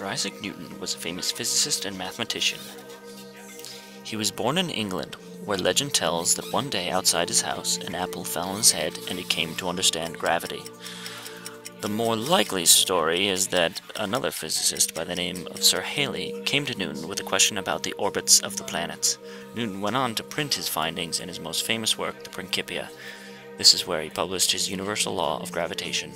Sir Isaac Newton was a famous physicist and mathematician. He was born in England, where legend tells that one day outside his house, an apple fell on his head and he came to understand gravity. The more likely story is that another physicist by the name of Sir Halley came to Newton with a question about the orbits of the planets. Newton went on to print his findings in his most famous work, the Principia. This is where he published his universal law of gravitation.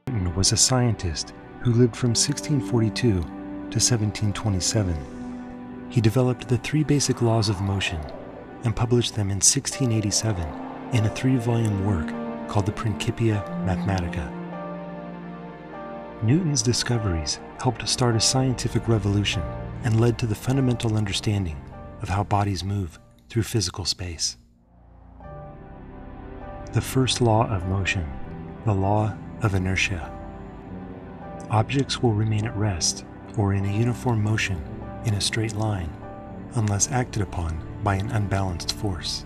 Newton was a scientist who lived from 1642 to 1727. He developed the three basic laws of motion and published them in 1687 in a 3-volume work called the Principia Mathematica. Newton's discoveries helped start a scientific revolution and led to the fundamental understanding of how bodies move through physical space. The first law of motion, the law of inertia. Objects will remain at rest or in a uniform motion in a straight line unless acted upon by an unbalanced force.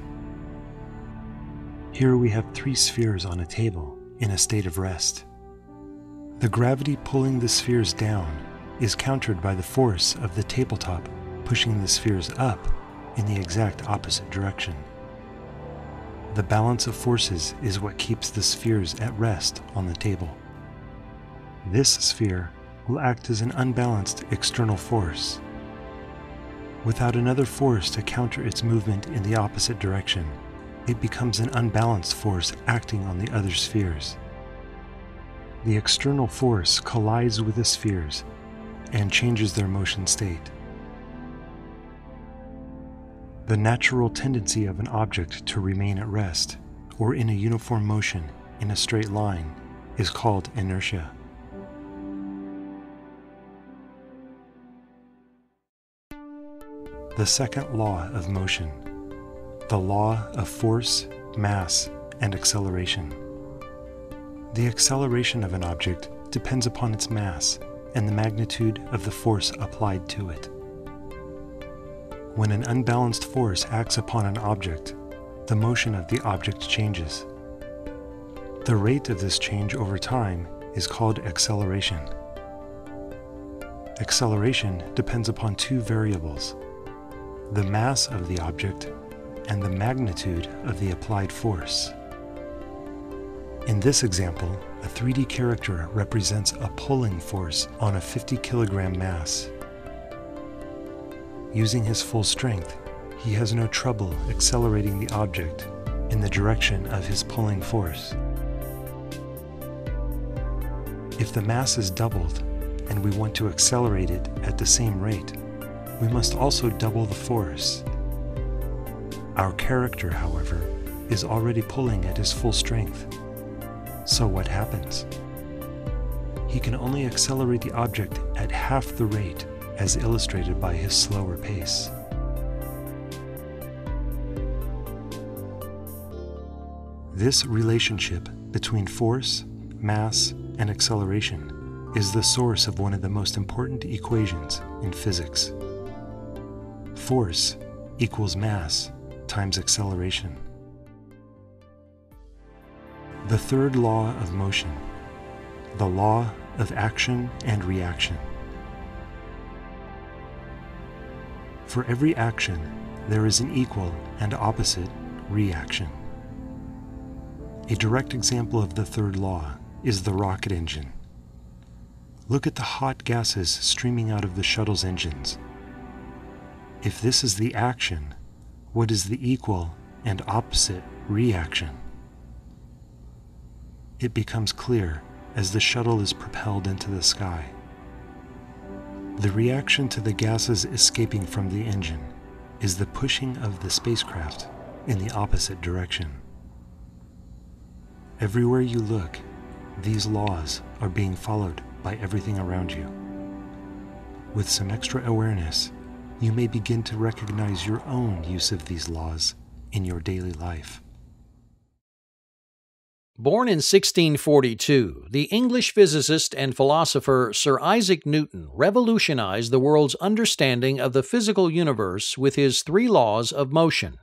Here we have 3 spheres on a table in a state of rest. The gravity pulling the spheres down is countered by the force of the tabletop pushing the spheres up in the exact opposite direction. The balance of forces is what keeps the spheres at rest on the table. This sphere will act as an unbalanced external force. Without another force to counter its movement in the opposite direction, it becomes an unbalanced force acting on the other spheres. The external force collides with the spheres and changes their motion state. The natural tendency of an object to remain at rest or in a uniform motion in a straight line is called inertia. The second law of motion, the law of force, mass, and acceleration. The acceleration of an object depends upon its mass and the magnitude of the force applied to it. When an unbalanced force acts upon an object, the motion of the object changes. The rate of this change over time is called acceleration. Acceleration depends upon 2 variables: the mass of the object and the magnitude of the applied force. In this example, a 3D character represents a pulling force on a 50 kilogram mass. Using his full strength, he has no trouble accelerating the object in the direction of his pulling force. If the mass is doubled and we want to accelerate it at the same rate, we must also double the force. Our character, however, is already pulling at his full strength. So what happens? He can only accelerate the object at half the rate as illustrated by his slower pace. This relationship between force, mass, and acceleration is the source of one of the most important equations in physics. Force equals mass times acceleration. The third law of motion, the law of action and reaction. For every action, there is an equal and opposite reaction. A direct example of the third law is the rocket engine. Look at the hot gases streaming out of the shuttle's engines. If this is the action, what is the equal and opposite reaction? It becomes clear as the shuttle is propelled into the sky. The reaction to the gases escaping from the engine is the pushing of the spacecraft in the opposite direction. Everywhere you look, these laws are being followed by everything around you. With some extra awareness, you may begin to recognize your own use of these laws in your daily life. Born in 1642, the English physicist and philosopher Sir Isaac Newton revolutionized the world's understanding of the physical universe with his 3 laws of motion.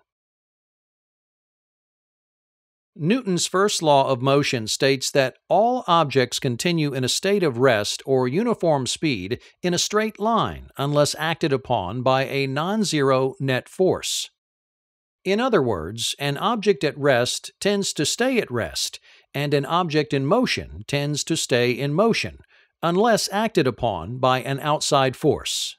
Newton's first law of motion states that all objects continue in a state of rest or uniform speed in a straight line unless acted upon by a non-zero net force. In other words, an object at rest tends to stay at rest, and an object in motion tends to stay in motion, unless acted upon by an outside force.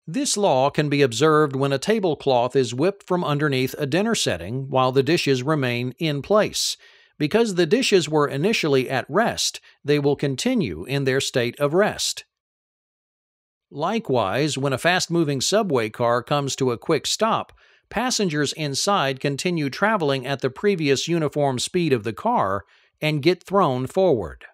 This law can be observed when a tablecloth is whipped from underneath a dinner setting while the dishes remain in place. Because the dishes were initially at rest, they will continue in their state of rest. Likewise, when a fast-moving subway car comes to a quick stop, passengers inside continue traveling at the previous uniform speed of the car and get thrown forward.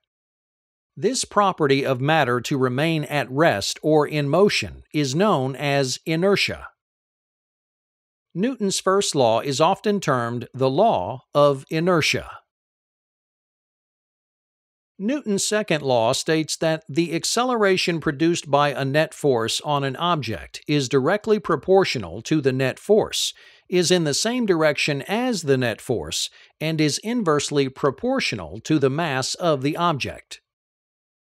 This property of matter to remain at rest or in motion is known as inertia. Newton's first law is often termed the law of inertia. Newton's second law states that the acceleration produced by a net force on an object is directly proportional to the net force, is in the same direction as the net force, and is inversely proportional to the mass of the object.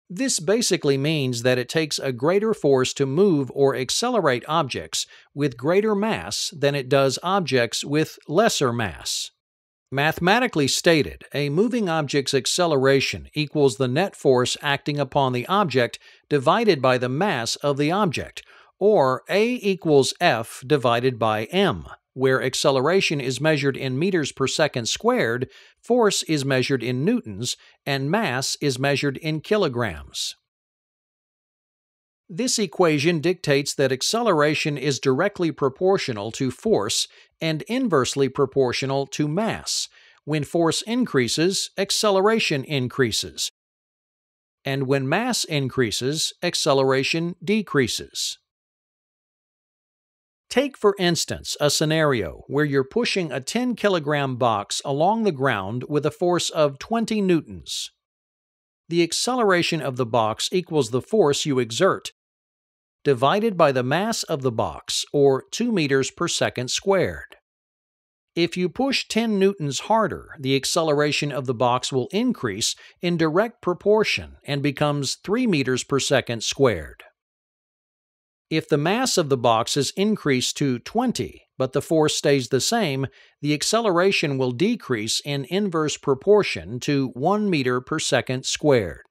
This basically means that it takes a greater force to move or accelerate objects with greater mass than it does objects with lesser mass. Mathematically stated, a moving object's acceleration equals the net force acting upon the object divided by the mass of the object, or A equals F divided by m, where acceleration is measured in meters per second squared, force is measured in newtons, and mass is measured in kilograms. This equation dictates that acceleration is directly proportional to force and inversely proportional to mass. When force increases, acceleration increases. And when mass increases, acceleration decreases. Take, for instance, a scenario where you're pushing a 10-kilogram box along the ground with a force of 20 newtons. The acceleration of the box equals the force you exert, divided by the mass of the box, or 2 meters per second squared. If you push 10 newtons harder, the acceleration of the box will increase in direct proportion and becomes 3 meters per second squared. If the mass of the box is increased to 20, but the force stays the same, the acceleration will decrease in inverse proportion to 1 meter per second squared.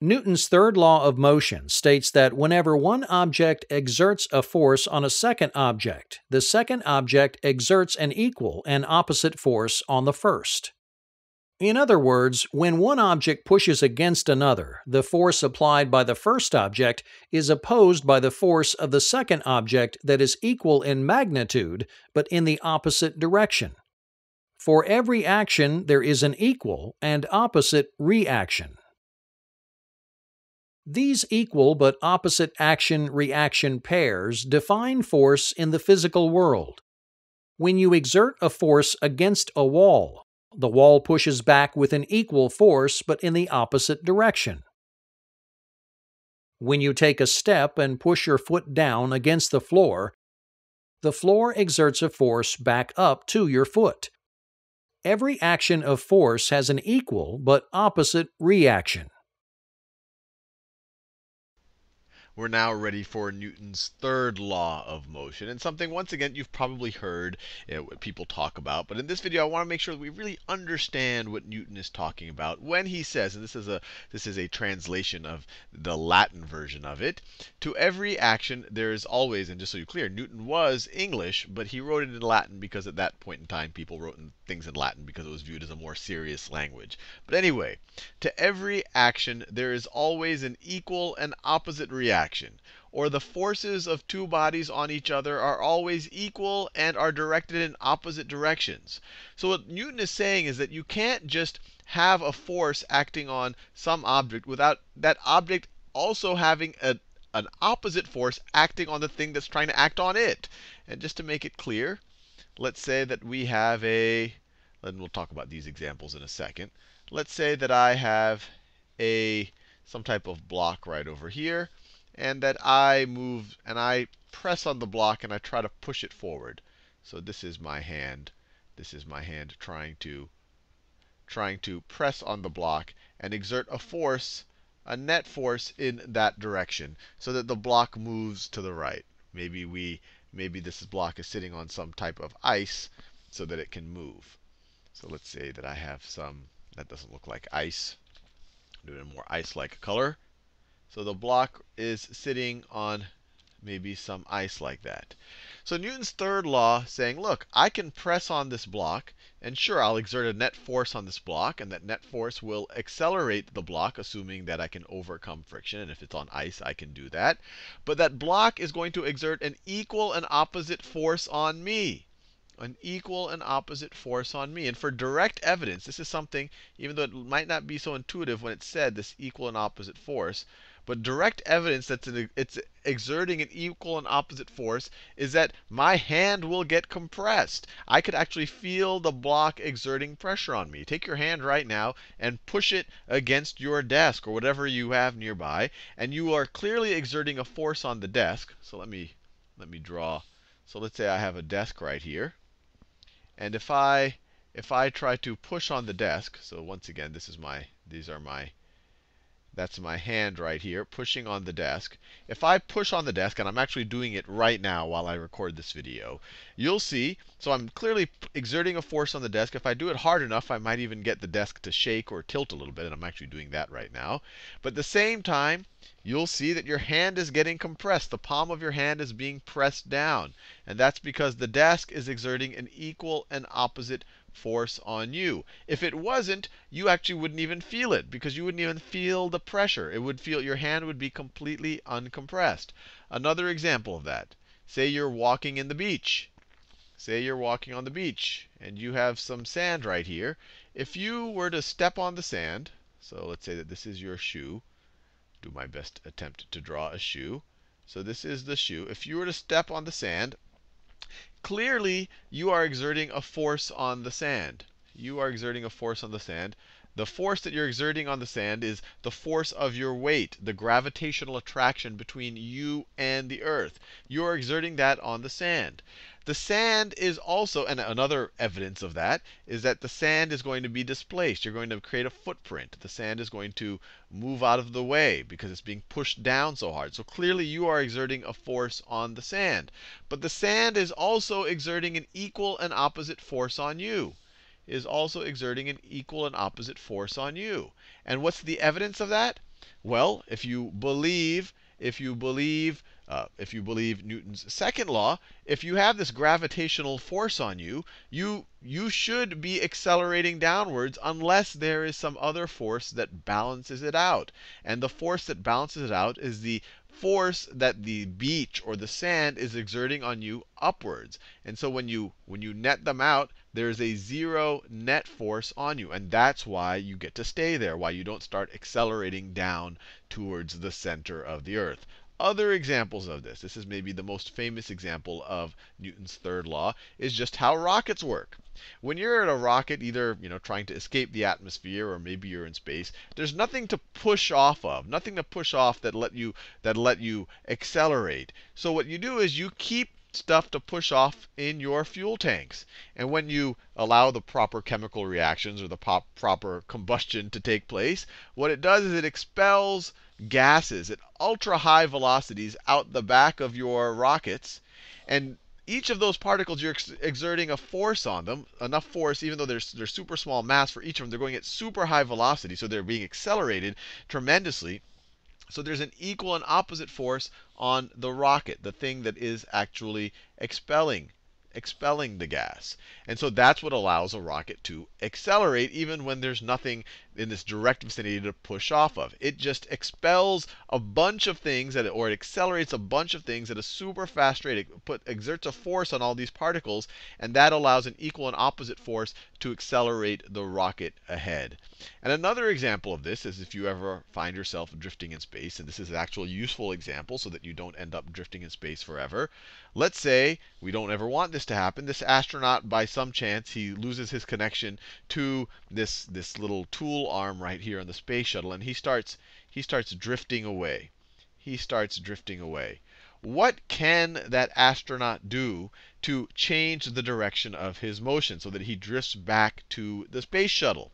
Newton's third law of motion states that whenever one object exerts a force on a second object, the second object exerts an equal and opposite force on the first. In other words, when one object pushes against another, the force applied by the first object is opposed by the force of the second object that is equal in magnitude, but in the opposite direction. For every action, there is an equal and opposite reaction. These equal but opposite action-reaction pairs define force in the physical world. When you exert a force against a wall, the wall pushes back with an equal force but in the opposite direction. When you take a step and push your foot down against the floor exerts a force back up to your foot. Every action of force has an equal but opposite reaction. We're now ready for Newton's third law of motion, and something, once again, you've probably heard what people talk about. But in this video, I want to make sure that we really understand what Newton is talking about when he says, and this is a translation of the Latin version of it, to every action there is always, and just so you're clear, Newton was English, but he wrote it in Latin because at that point in time, people wrote things in Latin because it was viewed as a more serious language. But anyway, to every action there is always an equal and opposite reaction, or the forces of two bodies on each other are always equal and are directed in opposite directions. So what Newton is saying is that you can't just have a force acting on some object without that object also having an opposite force acting on the thing that's trying to act on it. And just to make it clear, let's say that we have and we'll talk about these examples in a second. Let's say that I have some type of block right over here, and that I move and I press on the block and I try to push it forward. So this is my hand. This is my hand trying to press on the block and exert a force, a net force in that direction, so that the block moves to the right. Maybe this block is sitting on some type of ice so that it can move. So let's say that I have some that doesn't look like ice. Do it in a more ice-like color. So the block is sitting on maybe some ice like that. So Newton's third law saying, look, I can press on this block, and sure, I'll exert a net force on this block, and that net force will accelerate the block, assuming that I can overcome friction. And if it's on ice, I can do that. But that block is going to exert an equal and opposite force on me. An equal and opposite force on me. And for direct evidence, this is something, even though it might not be so intuitive when it's said, this equal and opposite force, but direct evidence that it's exerting an equal and opposite force is that my hand will get compressed. I could actually feel the block exerting pressure on me. Take your hand right now and push it against your desk or whatever you have nearby, and you are clearly exerting a force on the desk. So let me draw. So let's say I have a desk right here. And if I try to push on the desk, so once again, that's my hand right here, pushing on the desk. If I push on the desk, and I'm actually doing it right now while I record this video, you'll see, so I'm clearly exerting a force on the desk. If I do it hard enough, I might even get the desk to shake or tilt a little bit, and I'm actually doing that right now. But at the same time, you'll see that your hand is getting compressed. The palm of your hand is being pressed down. And that's because the desk is exerting an equal and opposite force on you. If it wasn't, you actually wouldn't even feel it, because you wouldn't even feel the pressure. Your hand would be completely uncompressed. Another example of that. Say you're walking in the beach. Say you're walking on the beach, and you have some sand right here. If you were to step on the sand, so let's say that this is your shoe. Do my best attempt to draw a shoe. So this is the shoe. If you were to step on the sand, clearly, you are exerting a force on the sand. You are exerting a force on the sand. The force that you're exerting on the sand is the force of your weight, the gravitational attraction between you and the earth. You are exerting that on the sand. The sand is also, and another evidence of that, is that the sand is going to be displaced. You're going to create a footprint. The sand is going to move out of the way because it's being pushed down so hard. So clearly you are exerting a force on the sand. But the sand is also exerting an equal and opposite force on you. Is also exerting an equal and opposite force on you. And what's the evidence of that? Well, if you believe Newton's second law, if you have this gravitational force on you, you should be accelerating downwards unless there is some other force that balances it out. And the force that balances it out is the force that the beach or the sand is exerting on you upwards. And so when you net them out, there's a zero net force on you. And that's why you get to stay there, why you don't start accelerating down towards the center of the earth. Other examples of this, this is maybe the most famous example of Newton's third law, is just how rockets work. When you're in a rocket, either trying to escape the atmosphere or maybe you're in space, there's nothing to push off of, nothing to push off that let you accelerate. So what you do is you keep stuff to push off in your fuel tanks. And when you allow the proper chemical reactions or the proper combustion to take place, what it does is it expels gases at ultra high velocities out the back of your rockets. And each of those particles, you're exerting a force on them, enough force, even though they're super small mass for each of them, they're going at super high velocity, so they're being accelerated tremendously. So there's an equal and opposite force on the rocket, the thing that is actually expelling the gas. And so that's what allows a rocket to accelerate even when there's nothing in this direct vicinity to push off of. It just expels a bunch of things, or it accelerates a bunch of things at a super fast rate. It exerts a force on all these particles, and that allows an equal and opposite force to accelerate the rocket ahead. And another example of this is if you ever find yourself drifting in space, and this is an actual useful example so that you don't end up drifting in space forever. Let's say we don't ever want this to happen. This astronaut, by some chance, he loses his connection to this little tool arm right here on the space shuttle, and he starts drifting away. He starts drifting away. what can that astronaut do to change the direction of his motion so that he drifts back to the space shuttle?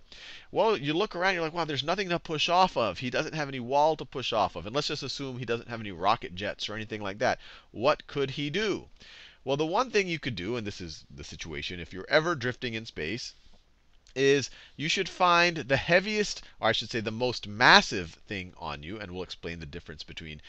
Well, you look around, you're like, wow, there's nothing to push off of. He doesn't have any wall to push off of. And let's just assume he doesn't have any rocket jets or anything like that. What could he do? Well, the one thing you could do, and this is the situation if you're ever drifting in space, is you should find the heaviest, or I should say the most massive thing on you, and we'll explain the difference between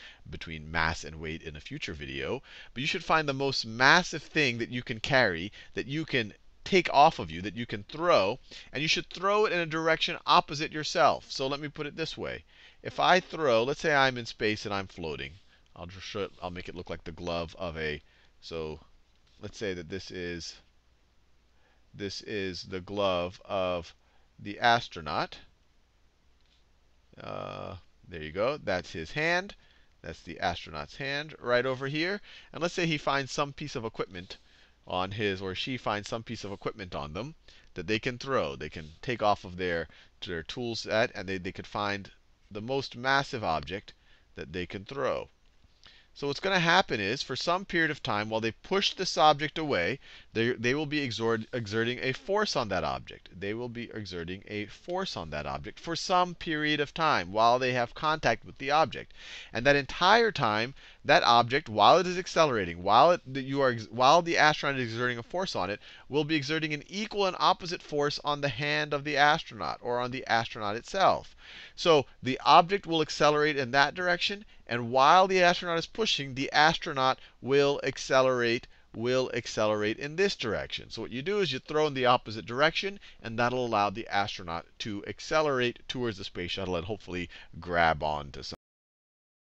mass and weight in a future video. But you should find the most massive thing that you can carry, that you can take off of you, that you can throw, and you should throw it in a direction opposite yourself. So let me put it this way. If I throw, let's say I'm in space and I'm floating. I'll make it look like the glove of a, so let's say that this is the glove of the astronaut. There you go. That's his hand. That's the astronaut's hand right over here. And let's say he finds some piece of equipment on his, or she finds some piece of equipment on them that they can throw. They can take off of their tool set, and they could find the most massive object that they can throw. So what's going to happen is, for some period of time, while they push this object away, they will be exerting a force on that object. They will be exerting a force on that object for some period of time while they have contact with the object. And that entire time, that object, while it is accelerating, while the astronaut is exerting a force on it, will be exerting an equal and opposite force on the hand of the astronaut, or on the astronaut itself. So the object will accelerate in that direction, and while the astronaut is pushing, the astronaut will accelerate in this direction. So what you do is you throw in the opposite direction, and that'll allow the astronaut to accelerate towards the space shuttle and hopefully grab onto something.